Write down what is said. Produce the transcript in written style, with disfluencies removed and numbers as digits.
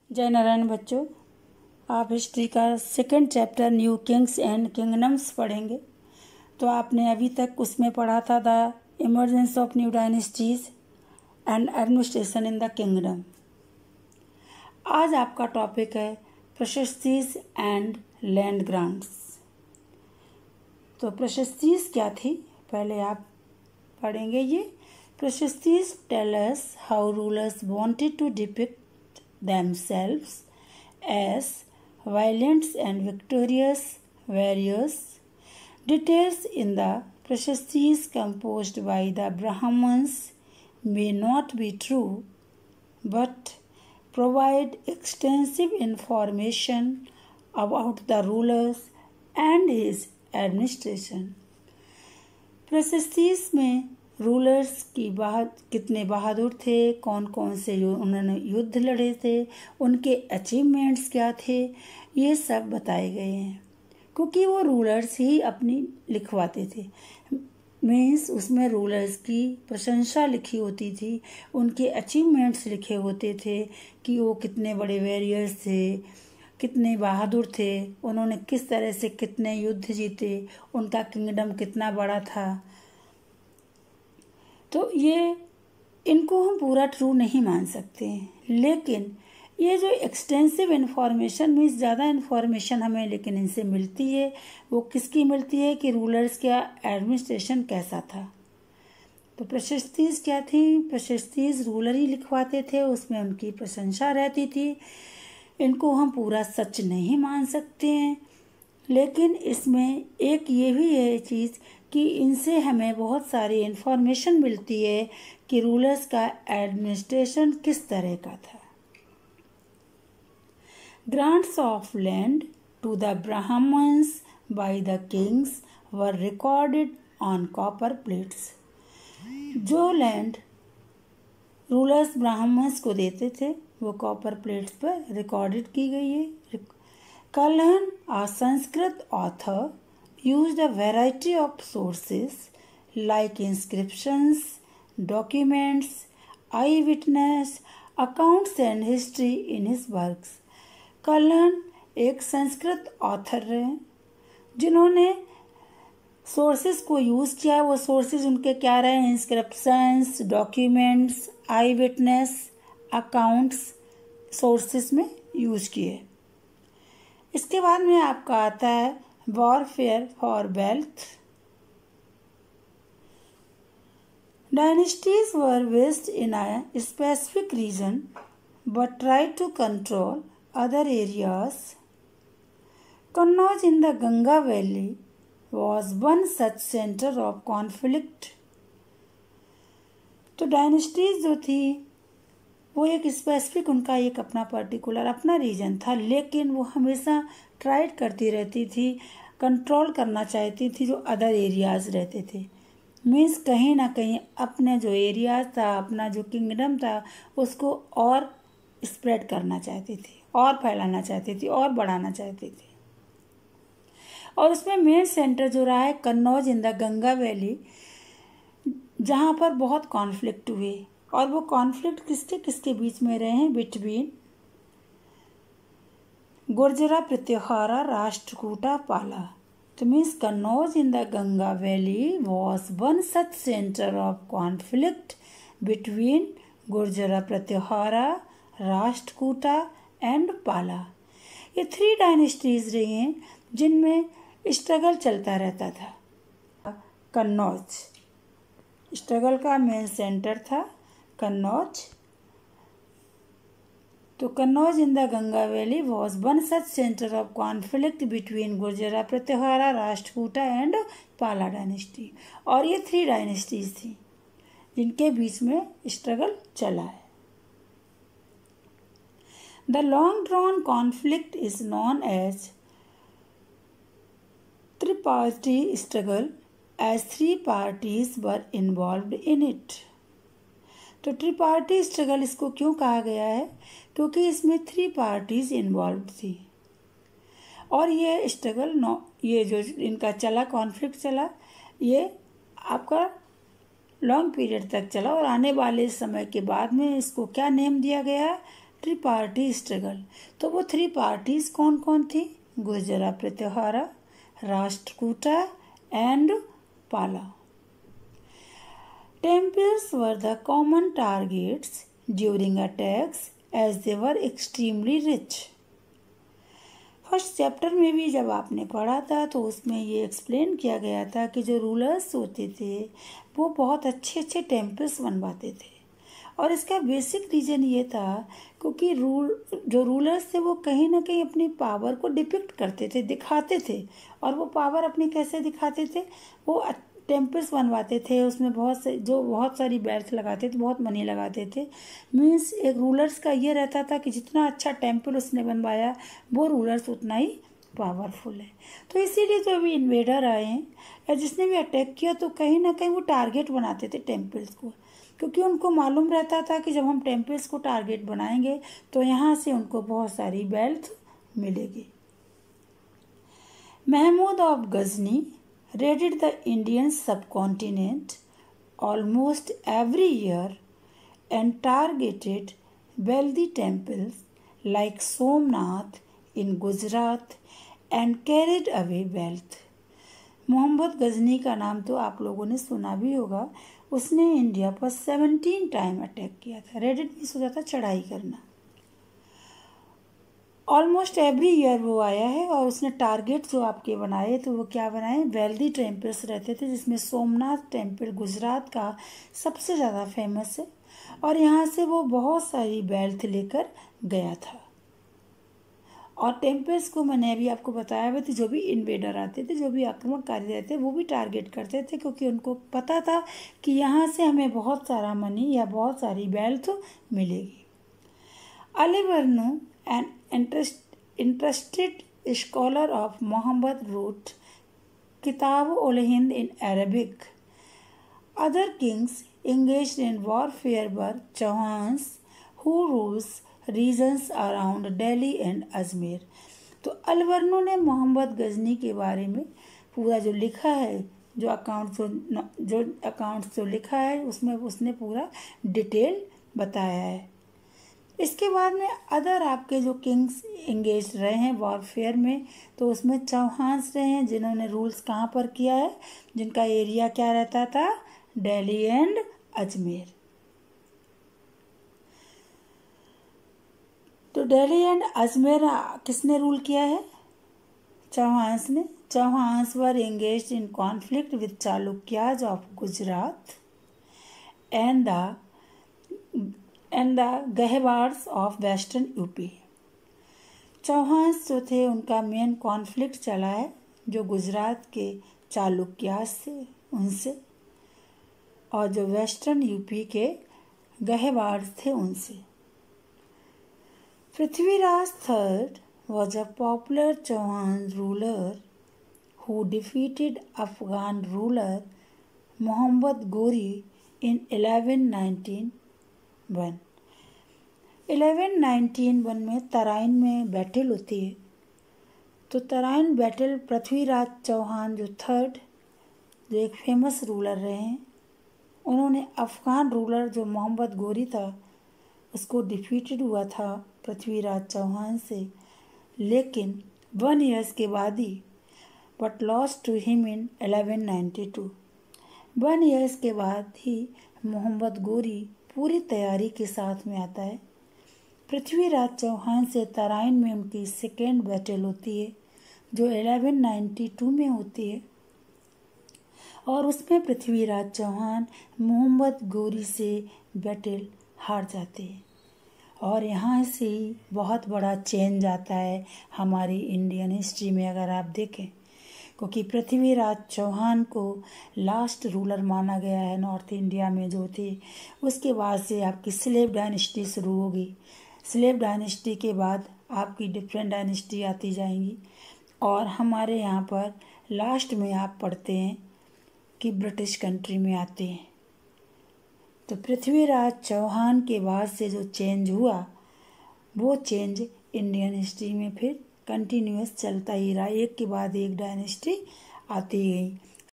जय नारायण बच्चों, आप हिस्ट्री का second chapter new Kings and kingdoms पढ़ेंगे। तो आपने अभी तक उसमें पढ़ा था the emergence of new dynasties and administration in the kingdom. आज आपका टॉपिक है प्रशस्तीज एंड लैंड ग्रांट्स। तो प्रशस्तीज क्या थी, पहले आप पढ़ेंगे ये। Prashastis tell us how rulers wanted to depict themselves as valiant and victorious warriors. Details in the Prashastis composed by the Brahmans may not be true, but provide extensive information about the rulers and his administration. प्रशस्तीस में rulers की कितने बहादुर थे, कौन कौन से उन्होंने युद्ध लड़े थे, उनके अचीवमेंट्स क्या थे, ये सब बताए गए हैं। क्योंकि वो रूलर्स ही अपनी लिखवाते थे, मीन्स उसमें रूलर्स की प्रशंसा लिखी होती थी, उनके अचीवमेंट्स लिखे होते थे कि वो कितने बड़े वॉरियर्स थे, कितने बहादुर थे, उन्होंने किस तरह से कितने युद्ध जीते, उनका किंगडम कितना बड़ा था। तो ये इनको हम पूरा ट्रू नहीं मान सकते हैं, लेकिन ये जो एक्सटेंसिव इन्फॉर्मेशन मीन्स ज़्यादा इन्फॉर्मेशन हमें लेकिन इनसे मिलती है, वो किसकी मिलती है कि रूलर्स का एडमिनिस्ट्रेशन कैसा था। तो प्रशस्तीज क्या थी, प्रशस्तीज रूलर ही लिखवाते थे, उसमें उनकी प्रशंसा रहती थी। इनको हम पूरा सच नहीं मान सकते हैं, लेकिन इसमें एक ये भी है चीज़ कि इनसे हमें बहुत सारी इन्फॉर्मेशन मिलती है कि रूलर्स का एडमिनिस्ट्रेशन किस तरह का था। Grants of land to the Brahmins by the kings were recorded on copper plates. जो लैंड रूलर्स ब्राह्मण्स को देते थे वो कॉपर प्लेट्स पर रिकॉर्डेड की गई है। Kalhan, a Sanskrit author, used a variety of sources like inscriptions, documents, eyewitness accounts and history in his works. Kalhan एक संस्कृत ऑथर हैं जिन्होंने सोर्सेस को यूज़ किया। वो सोर्सेस उनके क्या रहे, inscriptions, documents, eyewitness accounts sources में यूज़ किए। इसके बाद में आपका आता है warfare for wealth. Dynasties were based in a specific region but tried to control other areas. Kannauj in the Ganga valley was one such centre of conflict. तो dynasties जो थी वो एक स्पेसिफिक, उनका एक अपना पर्टिकुलर अपना रीजन था, लेकिन वो हमेशा ट्राइड करती रहती थी, कंट्रोल करना चाहती थी जो अदर एरियाज़ रहते थे। मीन्स कहीं ना कहीं अपने जो एरियाज था, अपना जो किंगडम था, उसको और स्प्रेड करना चाहती थी, और फैलाना चाहती थी, और बढ़ाना चाहती थी। और उसमें मेन सेंटर जो रहा है Kannauj in the Ganga valley, जहाँ पर बहुत कॉन्फ्लिक्ट हुए। और वो कॉन्फ्लिक्ट किसके किसके बीच में रहे हैं, बिटवीन गुर्जरा, प्रत्योहारा, राष्ट्रकूटा, पाला। तो means Kannauj in the Ganga valley was one such centre of conflict between Gurjara, Pratihara, Rashtrakuta and Pala. ये 3 डायनेस्टीज रही हैं जिनमें स्ट्रगल चलता रहता था। कन्नौज स्ट्रगल का मेन सेंटर था कन्नौज। तो Kannauj in the Ganga valley was one such centre of conflict between Gurjara, Pratihara, Rashtrakuta and Pala dynasty. और ये 3 डायनेस्टीज थी जिनके बीच में स्ट्रगल चला है। The long drawn conflict is known as tripartite struggle as 3 parties were involved in it. तो ट्रिपार्टी स्ट्रगल इसको क्यों कहा गया है, क्योंकि इसमें 3 पार्टीज इन्वॉल्व थी। और ये स्ट्रगल ये जो इनका चला, कॉन्फ्लिक्ट चला, ये आपका लॉन्ग पीरियड तक चला। और आने वाले समय के बाद में इसको क्या नेम दिया गया, ट्रिपार्टी स्ट्रगल। तो वो 3 पार्टीज कौन कौन थी? गुर्जरा प्रत्याहारा, राष्ट्रकूटा एंड पाला। Temples were the common targets during attacks as they were extremely rich. First chapter में भी जब आपने पढ़ा था तो उसमें ये एक्सप्लेन किया गया था कि जो रूलर्स होते थे वो बहुत अच्छे अच्छे टेम्पल्स बनवाते थे, और इसका बेसिक रीज़न ये था क्योंकि जो रूलर्स थे वो कहीं ना कहीं अपनी पावर को डिपिक्ट करते थे, दिखाते थे। और वो पावर अपनी कैसे दिखाते थे? वो टेम्पल्स बनवाते थे, उसमें बहुत सारी वेल्थ लगाते थे, बहुत मनी लगाते थे। मीन्स एक रूलर्स का ये रहता था कि जितना अच्छा टेम्पल उसने बनवाया वो रूलर्स उतना ही पावरफुल है। तो इसीलिए जो अभी इन्वेडर आए हैं या जिसने भी अटैक किया तो कहीं ना कहीं वो टारगेट बनाते थे टेम्पल्स को, क्योंकि उनको मालूम रहता था कि जब हम टेम्पल्स को टारगेट बनाएंगे तो यहाँ से उनको बहुत सारी वेल्थ मिलेगी। Mahmud of Ghazni raided the Indian subcontinent almost every year and targeted wealthy temples like Somnath in Gujarat and carried away wealth. Mohammad Ghazni का नाम तो आप लोगों ने सुना भी होगा। उसने इंडिया पर 17 टाइम अटैक किया था। रेडेड मीन्स होता था चढ़ाई करना। ऑलमोस्ट एवरी ईयर वो आया है और उसने टारगेट जो आपके बनाए तो वो क्या बनाए? वेल्दी टेम्पल्स रहते थे, जिसमें सोमनाथ टेम्पल गुजरात का सबसे ज़्यादा फेमस है, और यहाँ से वो बहुत सारी वेल्थ लेकर गया था। और टेम्पल्स को मैंने अभी आपको बताया हुआ था, जो भी इन्वेडर आते थे, जो भी आक्रमणकारी रहते वो भी टारगेट करते थे, क्योंकि उनको पता था कि यहाँ से हमें बहुत सारा मनी या बहुत सारी वेल्थ मिलेगी। अलीवर्नो an interested scholar of Muhammad wrote Kitab ul-Hind in Arabic. Other kings engaged in warfare were Chauhans, who rules regions around Delhi and Ajmer. तो अलवर्नो ने मोहम्मद गजनी के बारे में पूरा जो लिखा है, जो अकाउंट्स जो लिखा है उसमें उसने पूरा डिटेल बताया है। इसके बाद में अदर आपके जो किंग्स इंगेज रहे हैं वॉरफेयर में, तो उसमें चौहान्स रहे हैं जिन्होंने रूल्स कहाँ पर किया है, जिनका एरिया क्या रहता था? दिल्ली एंड अजमेर। तो दिल्ली एंड अजमेर किसने रूल किया है? चौहान्स ने। Chauhans were engaged in conflict with Chalukyas of Gujarat and the Gahadavalas of western UP. Chauhans जो थे उनका मेन कॉन्फ्लिक्ट चला है जो गुजरात के चालुक्यास से उनसे, और जो वेस्टर्न यूपी के गहवार्स थे उनसे। Prithviraj third was a popular Chauhan ruler who defeated Afghan ruler Muhammad Ghori in 1191। 1191 में तराइन में बैटल होती है। तो तराइन बैटल पृथ्वीराज चौहान जो थर्ड, जो एक फेमस रूलर रहे हैं, उन्होंने अफ़गान रूलर जो मोहम्मद गोरी था उसको डिफीटेड हुआ था पृथ्वीराज चौहान से, लेकिन 1 ईयर्स के बाद ही, but lost to him in 1192। 1 years के बाद ही मोहम्मद गोरी पूरी तैयारी के साथ में आता है। पृथ्वीराज चौहान से तराइन में उनकी सेकेंड बैटल होती है जो 1192 में होती है, और उसमें पृथ्वीराज चौहान मोहम्मद गोरी से बैटल हार जाते हैं। और यहाँ से ही बहुत बड़ा चेंज आता है हमारी इंडियन हिस्ट्री में अगर आप देखें, क्योंकि पृथ्वीराज चौहान को लास्ट रूलर माना गया है नॉर्थ इंडिया में जो थे। उसके बाद से आपकी स्लेव डायनेस्टी शुरू होगी। स्लेव डायनेस्टी के बाद आपकी डिफरेंट डायनेस्टी आती जाएंगी, और हमारे यहाँ पर लास्ट में आप पढ़ते हैं कि ब्रिटिश कंट्री में आते हैं। तो पृथ्वीराज चौहान के बाद से जो चेंज हुआ वो चेंज इंडियन हिस्ट्री में फिर कंटिन्यूअस चलता ही रहा, एक के बाद एक डायनेस्टी आती गई।